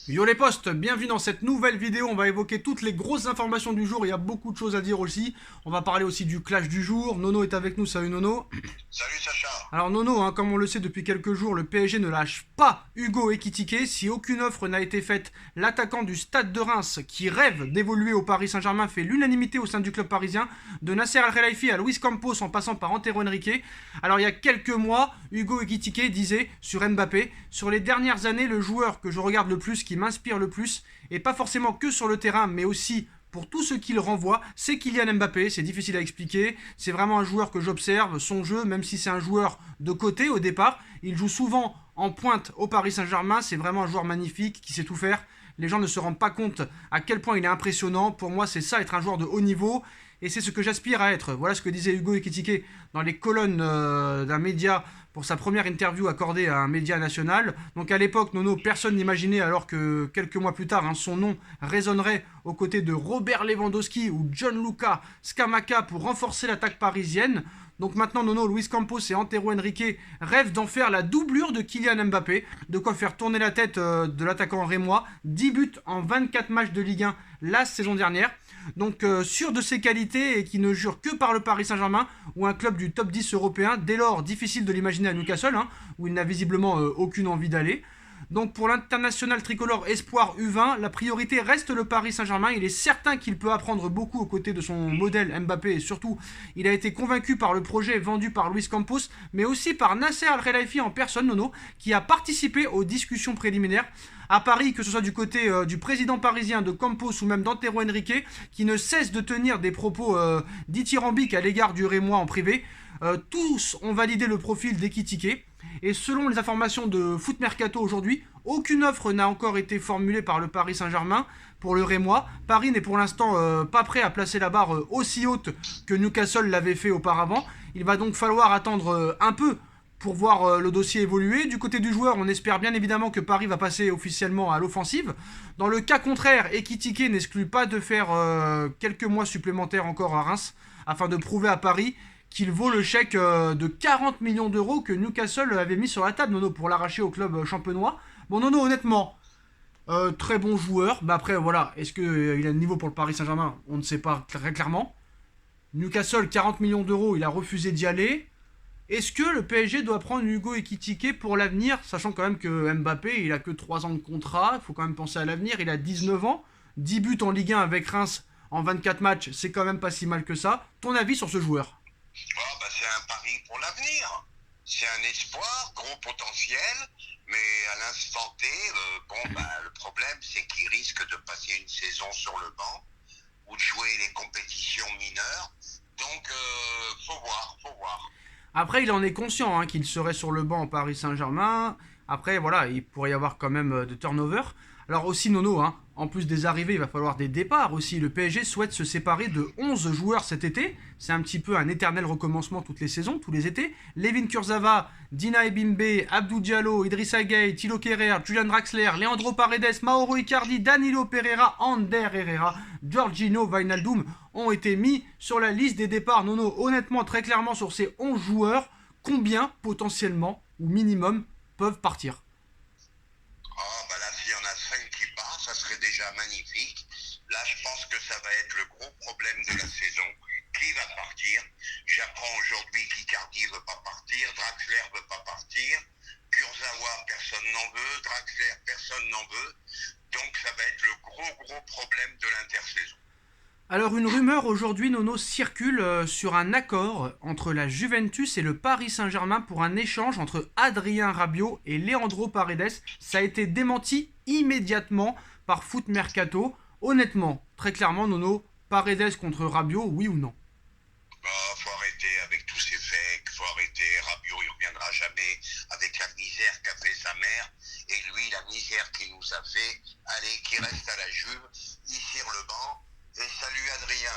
Yo les potes, bienvenue dans cette nouvelle vidéo. On va évoquer toutes les grosses informations du jour. Il y a beaucoup de choses à dire aussi. On va parler aussi du clash du jour. Nono est avec nous. Salut Nono. Salut Sacha. Alors Nono, comme on le sait depuis quelques jours, le PSG ne lâche pas Hugo Ekitike. Si aucune offre n'a été faite, l'attaquant du Stade de Reims, qui rêve d'évoluer au Paris Saint-Germain, fait l'unanimité au sein du club parisien. De Nasser Al-Khelaifi à Luis Campos en passant par Antero Henrique. Alors il y a quelques mois, Hugo Ekitike disait sur Mbappé: sur les dernières années, le joueur que je regarde le plus, qui m'inspire le plus, et pas forcément que sur le terrain, mais aussi pour tout ce qu'il renvoie, c'est Kylian Mbappé. C'est difficile à expliquer, c'est vraiment un joueur que j'observe, son jeu, même si c'est un joueur de côté au départ, il joue souvent en pointe au Paris Saint-Germain, c'est vraiment un joueur magnifique qui sait tout faire. Les gens ne se rendent pas compte à quel point il est impressionnant. Pour moi, c'est ça, être un joueur de haut niveau, et c'est ce que j'aspire à être. Voilà ce que disait Hugo Ekitike dans les colonnes d'un média pour sa première interview accordée à un média national. Donc à l'époque, Nono, personne n'imaginait, alors que quelques mois plus tard, son nom résonnerait aux côtés de Robert Lewandowski ou Gianluca Scamacca pour renforcer l'attaque parisienne. Donc maintenant, Nono, Luis Campos et Antero Henrique rêvent d'en faire la doublure de Kylian Mbappé, de quoi faire tourner la tête de l'attaquant rémois. 10 buts en 24 matchs de Ligue 1 la saison dernière. Donc sûr de ses qualités et qui ne jure que par le Paris Saint-Germain ou un club du top 10 européen. Dès lors, difficile de l'imaginer à Newcastle, où il n'a visiblement aucune envie d'aller. Donc pour l'international tricolore espoir U20, la priorité reste le Paris Saint-Germain. Il est certain qu'il peut apprendre beaucoup aux côtés de son modèle Mbappé, et surtout il a été convaincu par le projet vendu par Luis Campos, mais aussi par Nasser Al-Khelaifi en personne, Nono, qui a participé aux discussions préliminaires à Paris, que ce soit du côté du président parisien, de Campos ou même d'Antero Henrique, qui ne cesse de tenir des propos dithyrambiques à l'égard du Rémois en privé. Tous ont validé le profil d'Ekitike. Et selon les informations de Foot Mercato aujourd'hui, aucune offre n'a encore été formulée par le Paris Saint-Germain pour le Rémois. Paris n'est pour l'instant pas prêt à placer la barre aussi haute que Newcastle l'avait fait auparavant. Il va donc falloir attendre un peu pour voir le dossier évoluer. Du côté du joueur, on espère bien évidemment que Paris va passer officiellement à l'offensive. Dans le cas contraire, Ekitike n'exclut pas de faire quelques mois supplémentaires encore à Reims, afin de prouver à Paris qu'il vaut le chèque de 40 millions d'euros que Newcastle avait mis sur la table, Nono, pour l'arracher au club champenois. Bon, Nono, honnêtement, très bon joueur. Bah après, voilà, est-ce qu'il a le niveau pour le Paris Saint-Germain? On ne sait pas très clairement. Newcastle, 40 millions d'euros, il a refusé d'y aller. Est-ce que le PSG doit prendre Hugo Ekitike pour l'avenir, sachant quand même que Mbappé, il a que 3 ans de contrat, il faut quand même penser à l'avenir, il a 19 ans, 10 buts en Ligue 1 avec Reims en 24 matchs, c'est quand même pas si mal que ça. Ton avis sur ce joueur? C'est un pari pour l'avenir. C'est un espoir, gros potentiel, mais à l'instant T, le problème c'est qu'il risque de passer une saison sur le banc ou de jouer les compétitions mineures. Donc, faut voir. Après, il en est conscient qu'il serait sur le banc au Paris Saint-Germain. Après, voilà, il pourrait y avoir quand même de turnover. Alors aussi, Nono, en plus des arrivées, il va falloir des départs aussi. Le PSG souhaite se séparer de 11 joueurs cet été. C'est un petit peu un éternel recommencement toutes les saisons, tous les étés. Levin Kurzawa, Dina Ebimbe, Abdou Diallo, Idrissa Gueye, Thilo Kehrer, Julian Draxler, Leandro Paredes, Mauro Icardi, Danilo Pereira, Ander Herrera, Giorgino Wijnaldum ont été mis sur la liste des départs. Nono, honnêtement, très clairement, sur ces 11 joueurs, combien potentiellement ou minimum peuvent partir? Là, s'il y en a 5 qui partent, ça serait déjà magnifique. Là, je pense que ça va être le gros problème de la saison. Qui va partir? J'apprends aujourd'hui qu'Icardi ne veut pas partir, Draxler ne veut pas partir, Kurzawa, personne n'en veut, Draxler, personne n'en veut. Donc, ça va être le gros problème de l'intersaison. Alors une rumeur aujourd'hui, Nono, circule sur un accord entre la Juventus et le Paris Saint-Germain pour un échange entre Adrien Rabiot et Leandro Paredes. Ça a été démenti immédiatement par Foot Mercato. Honnêtement, très clairement, Nono, Paredes contre Rabiot, oui ou non? Faut arrêter avec tous ces fakes, faut arrêter. Rabiot, il reviendra jamais avec la misère qu'a fait sa mère. Et lui, la misère qu'il nous a fait. Allez, qui reste à la Juve, il tire le banc. Et salut Adrien.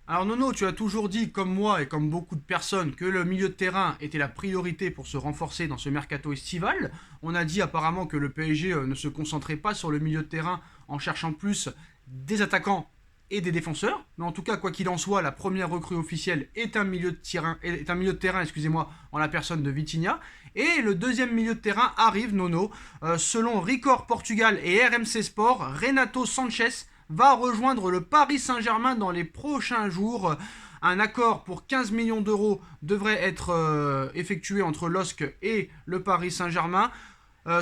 Alors Nono, tu as toujours dit, comme moi et comme beaucoup de personnes, que le milieu de terrain était la priorité pour se renforcer dans ce mercato estival. On a dit apparemment que le PSG ne se concentrait pas sur le milieu de terrain en cherchant plus des attaquants et des défenseurs. Mais en tout cas, quoi qu'il en soit, la première recrue officielle est un milieu de terrain, excusez-moi, en la personne de Vitinha. Et le deuxième milieu de terrain arrive, Nono. Selon Record Portugal et RMC Sport, Renato Sanchez va rejoindre le Paris Saint-Germain dans les prochains jours. Un accord pour 15 millions d'euros devrait être effectué entre LOSC et le Paris Saint-Germain.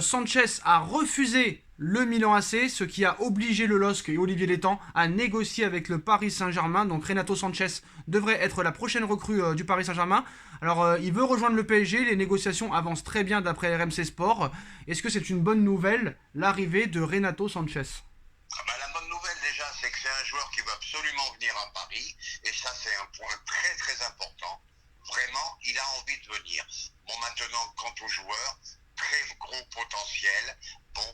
Sanchez a refusé le Milan AC, ce qui a obligé le LOSC et Olivier Létang à négocier avec le Paris Saint-Germain. Donc Renato Sanchez devrait être la prochaine recrue du Paris Saint-Germain. Alors il veut rejoindre le PSG, les négociations avancent très bien d'après RMC Sport. Est-ce que c'est une bonne nouvelle, l'arrivée de Renato Sanchez? La bonne nouvelle déjà, c'est que c'est un joueur qui veut absolument venir à Paris, et ça c'est un point très très important. Vraiment, il a envie de venir. Bon, maintenant, quant au joueur, très gros potentiel, bon,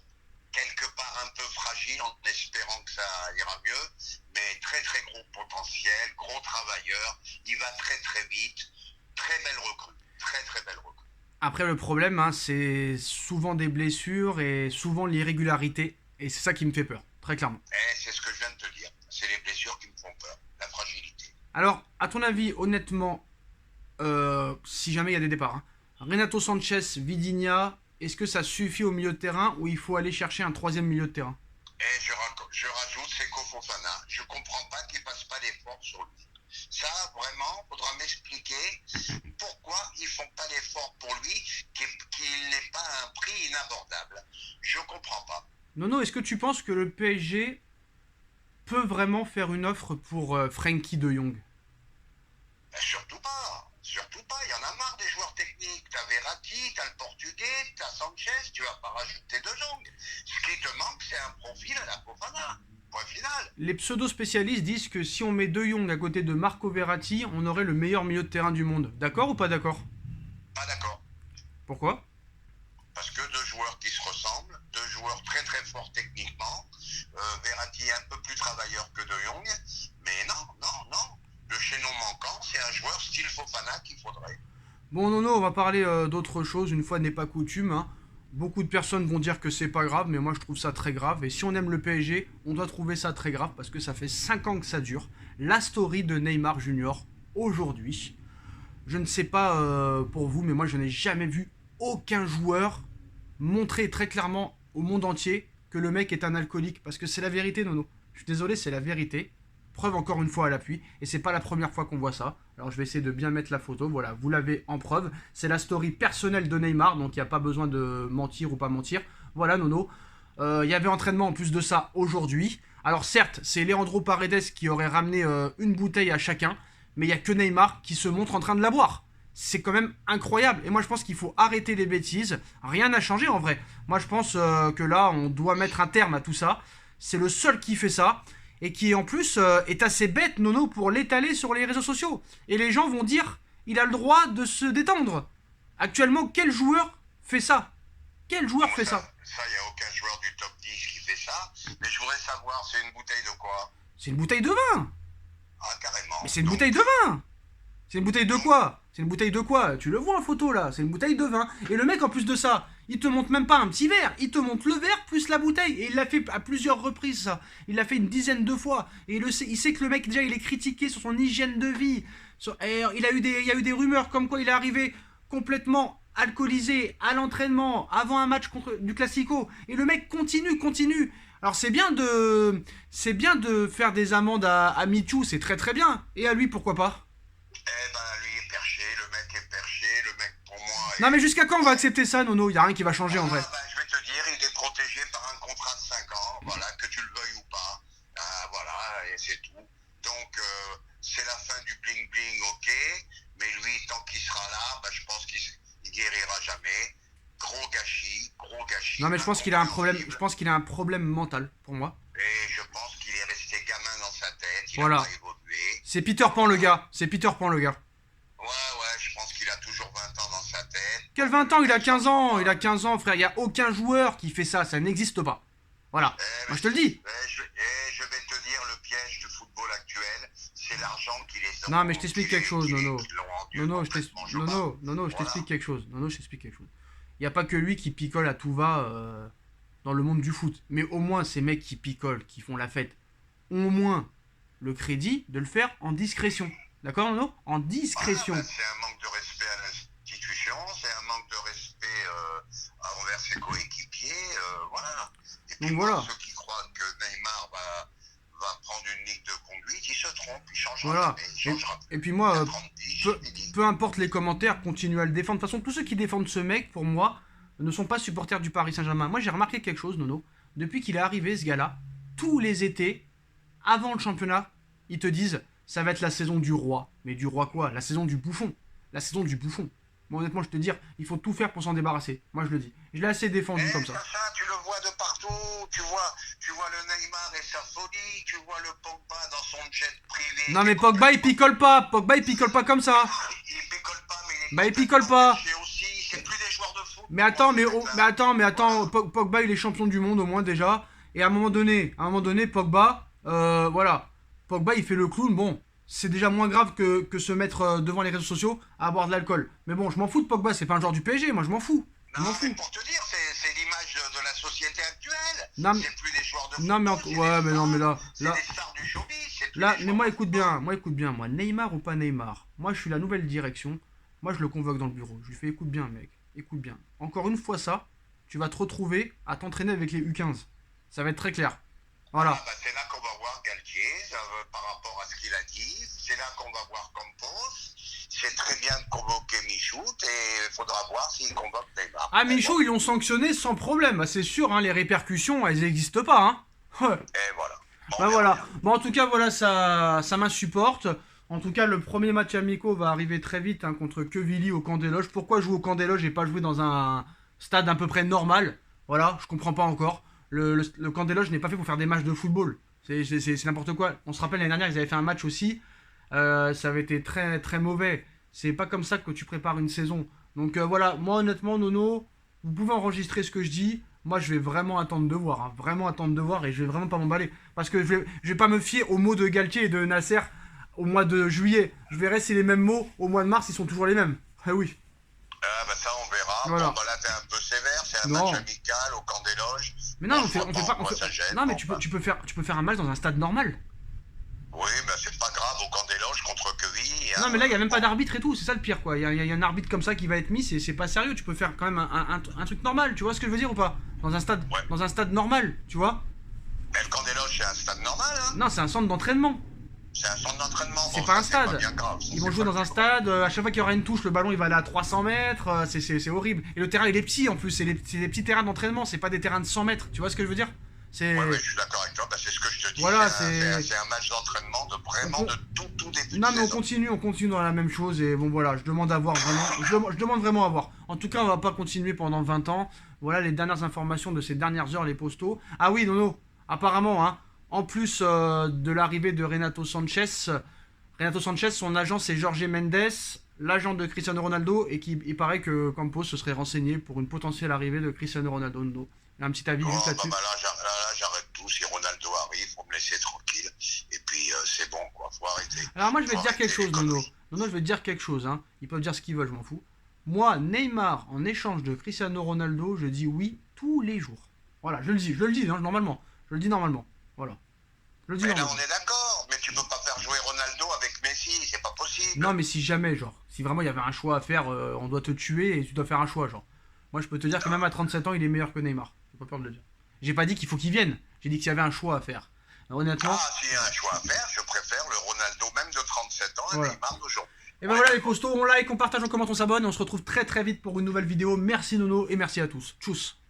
quelque part un peu fragile en espérant que ça ira mieux, mais très très gros potentiel, gros travailleur, il va très très vite, très belle recrue, très très belle recrue. Après le problème, c'est souvent des blessures et souvent l'irrégularité, et c'est ça qui me fait peur, très clairement. C'est ce que je viens de te dire, c'est les blessures qui me font peur, la fragilité. Alors, à ton avis, honnêtement, si jamais il y a des départs, Renato Sanchez, Vitinha, est-ce que ça suffit au milieu de terrain ou il faut aller chercher un troisième milieu de terrain? Et je rajoute Seko Fofana. Je comprends pas qu'il fasse pas d'effort sur lui. Ça, vraiment, faudra m'expliquer pourquoi ils font pas d'effort pour lui, qu'il n'ait pas un prix inabordable. Je comprends pas. Nono, est-ce que tu penses que le PSG peut vraiment faire une offre pour Frenkie de Jong? Surtout pas. Surtout pas. Il y en a marre des joueurs techniques. T'as Verratti, t'as le Portugais, t'as Sanchez. Tu vas pas rajouter De Jong. Ce qui te manque, c'est un profil à la Fofana. Point final. Les pseudo-spécialistes disent que si on met De Jong à côté de Marco Verratti, on aurait le meilleur milieu de terrain du monde. D'accord ou pas d'accord? Pas d'accord. Pourquoi? Parce que deux joueurs qui se ressemblent, deux joueurs très très forts techniquement. Verratti est un peu plus travailleur que De Jong. Mais non. Le chaînon manquant, c'est un joueur style Fofana qu'il faudrait. Bon Nono, on va parler d'autre chose, une fois n'est pas coutume. Beaucoup de personnes vont dire que c'est pas grave, mais moi je trouve ça très grave. Et si on aime le PSG, on doit trouver ça très grave parce que ça fait 5 ans que ça dure. La story de Neymar Junior aujourd'hui. Je ne sais pas pour vous, mais moi je n'ai jamais vu aucun joueur montrer très clairement au monde entier que le mec est un alcoolique. Parce que c'est la vérité, Nono. Je suis désolé, c'est la vérité. Preuve encore une fois à l'appui, et c'est pas la première fois qu'on voit ça. Alors je vais essayer de bien mettre la photo, voilà, vous l'avez en preuve. C'est la story personnelle de Neymar, donc il n'y a pas besoin de mentir ou pas mentir. Voilà Nono, il y avait entraînement en plus de ça aujourd'hui. Alors certes, c'est Leandro Paredes qui aurait ramené une bouteille à chacun, mais il n'y a que Neymar qui se montre en train de la boire. C'est quand même incroyable, et moi je pense qu'il faut arrêter les bêtises. Rien n'a changé en vrai. Moi je pense que là, on doit mettre un terme à tout ça. C'est le seul qui fait ça. Et qui en plus est assez bête, Nono, pour l'étaler sur les réseaux sociaux. Et les gens vont dire, il a le droit de se détendre. Actuellement, quel joueur fait ça? Quel joueur fait ça? Ça, il n'y a aucun joueur du top 10 qui fait ça. Mais je voudrais savoir, c'est une bouteille de quoi? C'est une bouteille de vin. Ah, carrément. Mais c'est une bouteille de vin. C'est une bouteille de quoi? C'est une bouteille de quoi? Tu le vois en photo là, c'est une bouteille de vin. Et le mec en plus de ça, il te montre même pas un petit verre, il te montre le verre plus la bouteille. Et il l'a fait à plusieurs reprises ça. Il l'a fait une dizaine de fois. Et il sait que le mec déjà il est critiqué sur son hygiène de vie. Et il y a eu des rumeurs comme quoi il est arrivé complètement alcoolisé à l'entraînement avant un match du Classico. Et le mec continue. Alors c'est bien de faire des amendes à Michou, c'est très très bien. Et à lui pourquoi pas? Lui est perché, le mec est perché, le mec pour moi... Non mais jusqu'à quand on va accepter ça, Nono? Il n'y a rien qui va changer en vrai. Je vais te dire, il est protégé par un contrat de 5 ans, voilà, que tu le veuilles ou pas. Voilà, et c'est tout. Donc, c'est la fin du bling-bling, ok, mais lui, tant qu'il sera là, je pense qu'il guérira jamais. Gros gâchis. Non mais je pense qu'il a un problème mental, pour moi. Et je pense qu'il est resté gamin dans sa tête, il voilà. a pas évolué. C'est Peter Pan le gars, Ouais, je pense qu'il a toujours 20 ans dans sa tête. Quel 20 ans? Il a 15 ans, frère. Il n'y a aucun joueur qui fait ça n'existe pas. Voilà, moi je te le dis. Je vais te dire, le piège du football actuel, c'est l'argent qui les Non mais je t'explique quelque chose, Nono. Nono, je t'explique quelque chose. Il n'y a pas que lui qui picole à tout va dans le monde du foot. Mais au moins ces mecs qui picolent, qui font la fête, au moins le crédit de le faire en discrétion. D'accord, Nono? En discrétion. Voilà, c'est un manque de respect à l'institution, c'est un manque de respect envers ses coéquipiers, voilà. Et puis Donc voilà. ceux qui croient que Neymar va prendre une ligne de conduite, il se trompe, il changera Voilà. jamais, il changera Et puis moi, Il a 30 piges, je l'ai dit. peu importe les commentaires, continuez à le défendre. De toute façon, tous ceux qui défendent ce mec, pour moi, ne sont pas supporters du Paris Saint-Germain. Moi, j'ai remarqué quelque chose, Nono. Depuis qu'il est arrivé, ce gars-là, tous les étés, avant le championnat, ils te disent ça va être la saison du roi. Mais du roi quoi? La saison du bouffon. La saison du bouffon. Moi, honnêtement, je te dire, il faut tout faire pour s'en débarrasser. Moi, je le dis. Je l'ai assez défendu comme ça. Tu le vois de partout, tu vois le Neymar et sa folie, tu vois le Pogba dans son jet privé. Non, mais Pogba, il picole pas. Pogba, il picole pas comme ça. Il picole pas, mais Bah, il picole pas. aussi, c'est plus des joueurs de foot. Mais attends, Pogba, il est champion du monde au moins déjà. Et à un moment donné, Pogba, voilà. Pogba, il fait le clown. Bon, c'est déjà moins grave que se mettre devant les réseaux sociaux à boire de l'alcool. Mais bon, je m'en fous de Pogba, c'est pas un joueur du PSG, moi je m'en fous. Je m'en Non, mais fous. pour te dire, c'est l'image de la société actuelle. Non, mais- C'est plus des joueurs de foot. Non, mais ouais, mais non, mais là, C'est des stars du showbiz. c'est plus là, des mais joueurs moi de écoute football. bien, moi Neymar ou pas Neymar, moi je suis la nouvelle direction, moi je le convoque dans le bureau, je lui fais écoute bien mec, écoute bien. Encore une fois ça, tu vas te retrouver à t'entraîner avec les U15. Ça va être très clair. Voilà. Ah bah, c'est là qu'on va voir Galtier, par rapport à ce qu'il a dit. C'est là qu'on va voir Campos. C'est très bien de convoquer Michoud et il faudra voir s'il convoque Neymar. Ah Michaud, ils l'ont sanctionné sans problème, c'est sûr, hein, les répercussions elles n'existent pas. Hein. Ouais. Et voilà. Bon, Bah on voilà. verra bien. Bon en tout cas voilà ça m'insupporte. En tout cas le premier match amico va arriver très vite hein, contre Quevilly au camp des loges. Pourquoi jouer au camp des loges et pas jouer dans un stade à peu près normal? Voilà, je comprends pas encore. Le camp des loges n'est pas fait pour faire des matchs de football. C'est n'importe quoi. On se rappelle l'année dernière ils avaient fait un match aussi. Ça avait été très très mauvais. C'est pas comme ça que tu prépares une saison. Donc voilà, moi honnêtement Nono, vous pouvez enregistrer ce que je dis. Moi, je vais vraiment attendre de voir, hein. Vraiment attendre de voir et je vais vraiment pas m'emballer. Parce que je vais pas me fier aux mots de Galtier et de Nasser au mois de juillet. Je verrai si les mêmes mots au mois de mars, ils sont toujours les mêmes. Ah oui. Bah ça, on verra. Voilà. Bon, bah là, t'es un peu sévère. C'est un Non. match amical au camp des loges. Mais non, Bon, on fait pas. moi, ça gêne. Non, mais Bon, tu bah, peux faire un match dans un stade normal. Oui, mais c'est pas grave au camp des loges contre Quevilly. Non, mais là, il y a même pas d'arbitre et tout. C'est ça le pire, quoi. Il y a un arbitre comme ça qui va être mis. C'est pas sérieux. Tu peux faire quand même un truc normal. Tu vois ce que je veux dire ou pas? Ouais. Dans un stade normal, tu vois? Mais le camp des loges, c'est un stade normal, hein. Non, c'est un centre d'entraînement. C'est un centre d'entraînement. C'est Bon, pas ça, un stade. Pas bien grave, ça, Ils vont c'est jouer pas dans un bien stade, à chaque fois qu'il y aura une touche, le ballon il va aller à 300 mètres, c'est horrible. Et le terrain il est petit en plus, c'est des petits terrains d'entraînement, c'est pas des terrains de 100 mètres, tu vois ce que je veux dire? C'est. grave. Ouais, je suis d'accord avec toi. Bah, c'est ce que je te dis. Voilà, c'est un match d'entraînement de vraiment On- de tout début Non de mais on saison. continue dans la même chose et bon voilà, je demande à voir vraiment, je demande vraiment à voir. En tout cas on va pas continuer pendant 20 ans, voilà les dernières informations de ces dernières heures les postos. Ah oui Nono, apparemment hein, en plus de l'arrivée de Renato Sanchez, son agent c'est Jorge Mendes, l'agent de Cristiano Ronaldo et il paraît que Campos se serait renseigné pour une potentielle arrivée de Cristiano Ronaldo. Nono. Un petit avis Oh, juste bah, là-dessus. là, j'arrête tout. Si Ronaldo arrive, faut me laisser tranquille. Et puis, c'est bon, quoi. Faut arrêter. Alors moi je vais te Faut dire quelque arrêter chose les Nono. conneries. Nono je vais te dire quelque chose hein. Ils peuvent dire ce qu'ils veulent, je m'en fous. Moi Neymar en échange de Cristiano Ronaldo, je dis oui tous les jours. Voilà, je le dis hein, normalement. Je le dis normalement. Voilà. Je le dis Mais là, normalement. on est d'accord. Mais tu peux pas faire jouer Ronaldo avec Messi. C'est pas possible. Non mais si jamais genre, si vraiment il y avait un choix à faire, on doit te tuer et tu dois faire un choix genre. Moi je peux te dire que même à 37 ans il est meilleur que Neymar. J'ai pas peur de le dire. J'ai pas dit qu'il faut qu'il vienne. J'ai dit qu'il y avait un choix à faire. Honnêtement. Ah, s'il y a un choix à faire, je préfère le Ronaldo même de 37 ans et Voilà. Neymar d'aujourd'hui. Et ben voilà les postos, on like, on partage, on commente, on s'abonne. On se retrouve très très vite pour une nouvelle vidéo. Merci Nono et merci à tous. Tchuss.